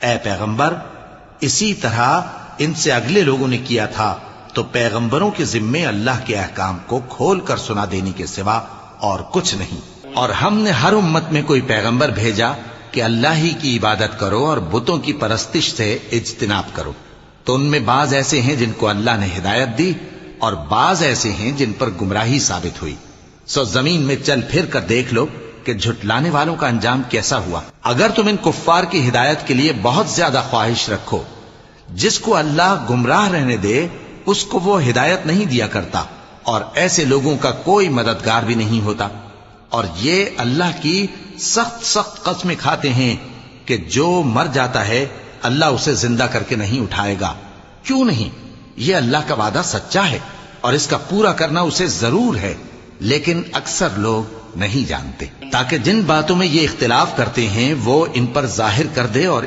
اے پیغمبر اسی طرح ان سے اگلے لوگوں نے کیا تھا، تو پیغمبروں کے ذمے اللہ کے احکام کو کھول کر سنا دینے کے سوا اور کچھ نہیں۔ اور ہم نے ہر امت میں کوئی پیغمبر بھیجا کہ اللہ ہی کی عبادت کرو اور بتوں کی پرستش سے اجتناب کرو، تو ان میں بعض ایسے ہیں جن کو اللہ نے ہدایت دی اور بعض ایسے ہیں جن پر گمراہی ثابت ہوئی۔ سو زمین میں چل پھر کر دیکھ لو کہ جھٹلانے والوں کا انجام کیسا ہوا۔ اگر تم ان کفار کی ہدایت کے لیے بہت زیادہ خواہش رکھو، جس کو اللہ گمراہ رہنے دے اس کو وہ ہدایت نہیں دیا کرتا، اور ایسے لوگوں کا کوئی مددگار بھی نہیں ہوتا۔ اور یہ اللہ کی سخت سخت قسمیں کھاتے ہیں کہ جو مر جاتا ہے اللہ اسے زندہ کر کے نہیں اٹھائے گا۔ کیوں نہیں؟ یہ اللہ کا وعدہ سچا ہے اور اس کا پورا کرنا اسے ضرور ہے، لیکن اکثر لوگ نہیں جانتے۔ تاکہ جن باتوں میں یہ اختلاف کرتے ہیں وہ ان پر ظاہر کر دے اور